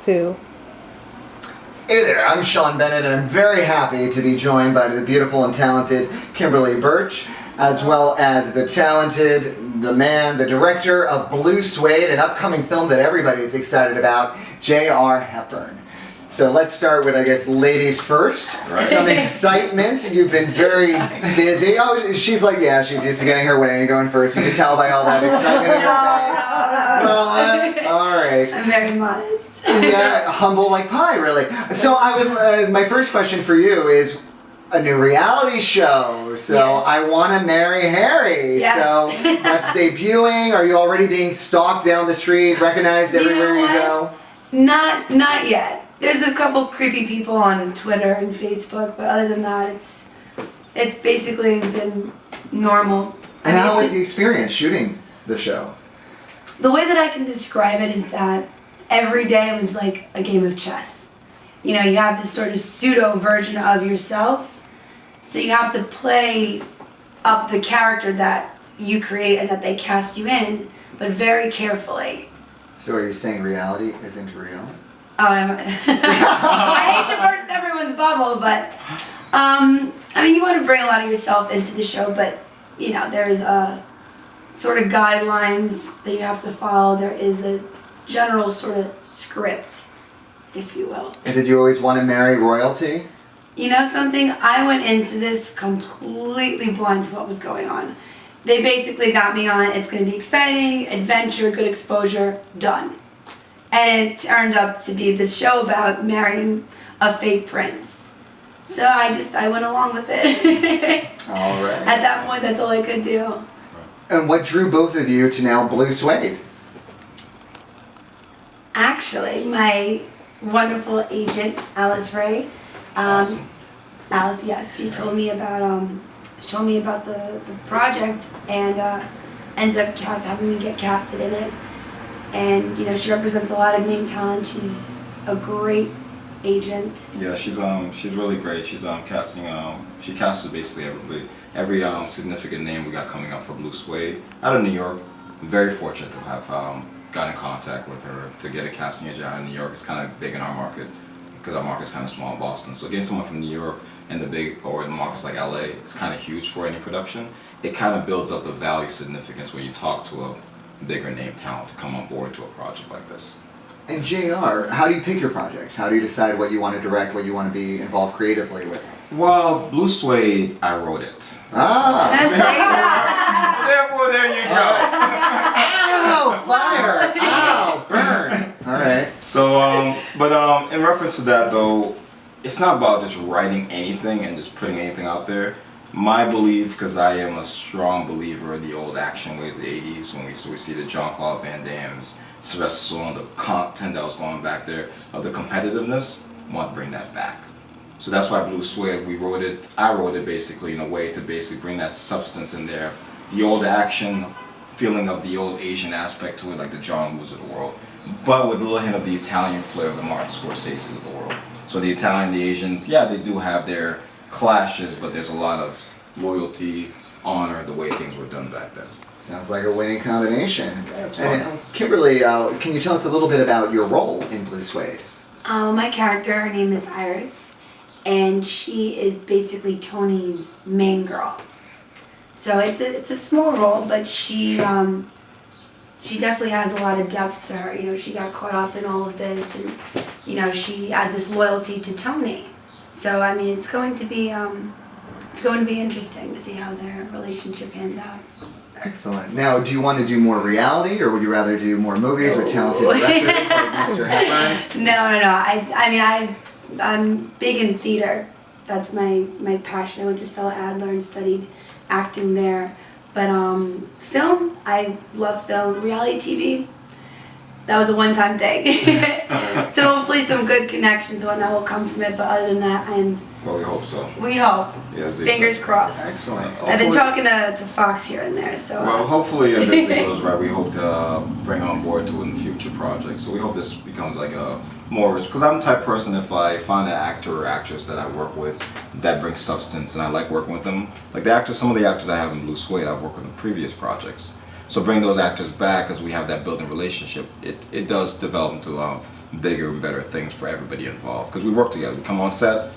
too. Hey there, I'm Sean Bennett, and I'm very happy to be joined by the beautiful and talented Kimberly Birch, as well as the talented, the man, the director of Blue Suede, an upcoming film that everybody's excited about, J.R. Hepburn. So let's start with, I guess, ladies first. Right. Some excitement. You've been very busy. Oh, she's like, yeah, she's used to getting her way and going first. You can tell by all that excitement in her face. Well, all right. I'm very modest. Yeah, humble like pie, really. So I would. My first question for you is a new reality show. So Yes. I Want to Marry Harry. Yes. So that's debuting. Are you already being stalked down the street, recognized everywhere you go? Not yet. There's a couple creepy people on Twitter and Facebook, but other than that, it's basically been normal. And how was the experience shooting the show? The way that I can describe it is that every day was like a game of chess. You know, you have this sort of pseudo version of yourself, so you have to play up the character that you create and that they cast you in, but very carefully. So are you saying reality isn't real? Oh, I hate to burst everyone's bubble, but I mean, you want to bring a lot of yourself into the show, but you know, there is a sort of guidelines that you have to follow. There is a general sort of script, if you will. And did you always want to marry royalty? You know something? I went into this completely blind to what was going on. They basically got me on, it's going to be exciting, adventure, good exposure, done. And it turned up to be this show about marrying a fake prince. So I went along with it. All right. At that point, that's all I could do. And what drew both of you to now Blue Suede? Actually, my wonderful agent, Alice Ray, Awesome. Alice, yes, she told me about the project and ended up having me get casted in it. And you know, she represents a lot of name talent. She's a great agent. Yeah, she's really great. She's casting she casted basically every significant name we got coming up for Blue Suede out of New York. Very fortunate to have got in contact with her to get a casting agent out of New York. It's kind of big in our market because our market's kind of small in Boston. So getting someone from New York and the markets like LA, it's kind of huge for any production. It kind of builds up the value significance when you talk to a bigger name talent to come on board to a project like this. And JR, how do you pick your projects? How do you decide what you want to direct, what you want to be involved creatively with? Well, Blue Suede, I wrote it. Ah! Therefore, there you go. Ow! Fire! Ow! Burn! All right. So, in reference to that though, it's not about just writing anything and just putting anything out there. My belief, because I am a strong believer in the old action ways of the 80s, when we see the Jean-Claude Van Damme's, Sylvester Stallone, the content that was going back there, of the competitiveness, I want to bring that back. So that's why Blue Suede, I wrote it basically in a way to basically bring that substance in there. The old action feeling of the old Asian aspect to it, like the John Woos of the world, but with a little hint of the Italian flair of the Martin Scorsese's of the world. So the Italian, the Asians, yeah, they do have their clashes, but there's a lot of loyalty, honor, the way things were done back then. Sounds like a winning combination. That's fun. And Kimberly, can you tell us a little bit about your role in Blue Suede? My character, her name is Iris, and she is basically Tony's main girl. So it's a small role, but she definitely has a lot of depth to her. You know, she got caught up in all of this, and you know, she has this loyalty to Tony. So I mean, it's going to be interesting to see how their relationship pans out. Excellent. Now, do you want to do more reality, or would you rather do more movies with talented directors like Mr. Hepburn? No. I mean, I'm big in theater. That's my passion. I went to Stella Adler and studied acting there. But film, I love film. Reality TV, that was a one-time thing. So hopefully some good connections and whatnot will come from it. But other than that, Well, we hope so. we hope. Yeah, big Fingers time. crossed. Excellent. I've been Hopefully- talking to Fox here and there, so. Well, hopefully if everything goes right, we hope to bring on board to it in future projects. So we hope this becomes like a more, because I'm the type of person, if I find an actor or actress that I work with that brings substance and I like working with them, like some of the actors I have in Blue Suede, I've worked with in previous projects. So bring those actors back, because we have that building relationship. It does develop into bigger and better things for everybody involved. Because we work together. We come on set,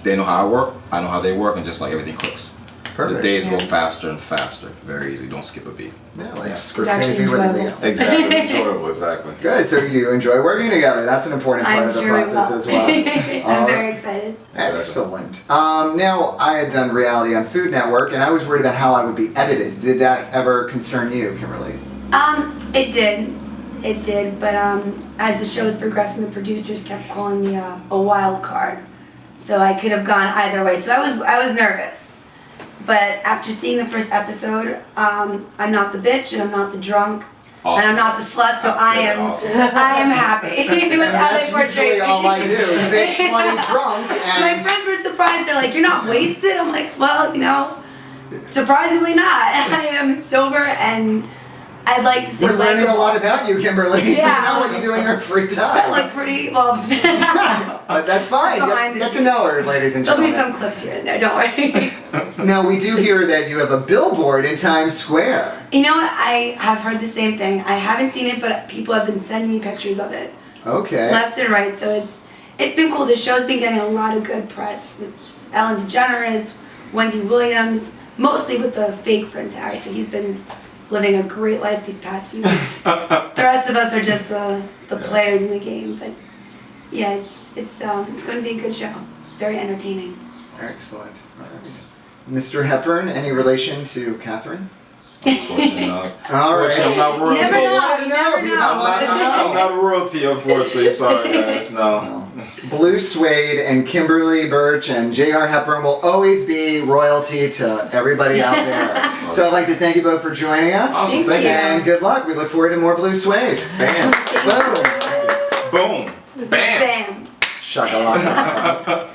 they know how I work, I know how they work, and just like everything clicks. Perfect. The days go Yeah. faster and faster. Very easy. Don't skip a beat. Yeah, like Yeah. actually Scorsese with enjoyable. Leo. Exactly. Enjoyable. Exactly. Good. So you enjoy working together. That's an important part I'm of the sure we process will. as well. I'm All very right. excited. Excellent. Now, I had done reality on Food Network, and I was worried about how I would be edited. Did that ever concern you, Kimberly? It did. It did, but as the show's progressing, the producers kept calling me a wild card. So I could have gone either way. So I was nervous. But after seeing the first episode, I'm not the bitch and I'm not the drunk and I'm not the slut, so I am Awesome. I am happy with And how they that's portray usually me. all I do. Bitch, slutty, drunk, My and friends were surprised. They're like, "You're not wasted?" I'm like, "Well, surprisingly not. I am sober and I'd like to say we're learning a likable." lot about you, Kimberly. Yeah. We know what you do in your free I time. look pretty well. But that's fine. Behind the Get to know her, ladies and There'll be gentlemen. some clips here and there. Don't worry. Now, we do hear that you have a billboard in Times Square. You know what? I have heard the same thing. I haven't seen it, but people have been sending me pictures of it Okay. left and right. So it's been cool. The show's been getting a lot of good press. With Ellen DeGeneres, Wendy Williams, mostly with the fake Prince Harry. So he's been living a great life these past few weeks. The rest of us are just the players in the game. But yeah, it's going to be a good show. Very entertaining. Excellent. All right. Mr. Hepburn, any relation to Catherine? Unfortunately, not. All right. Unfortunately, I'm not royalty. Never People know. wanted to You know. never People know. wanted to I'm know. not royalty, unfortunately. Sorry, guys. No. Blue Suede and Kimberly Birch and J.R. Hepburn will always be royalty to everybody out there. So I'd like to thank you both for joining us. Awesome. Thank Thank you. And good luck. We look forward to more Blue Suede. Bam. Boom. Boom. Bam. Bam. Shakalaka.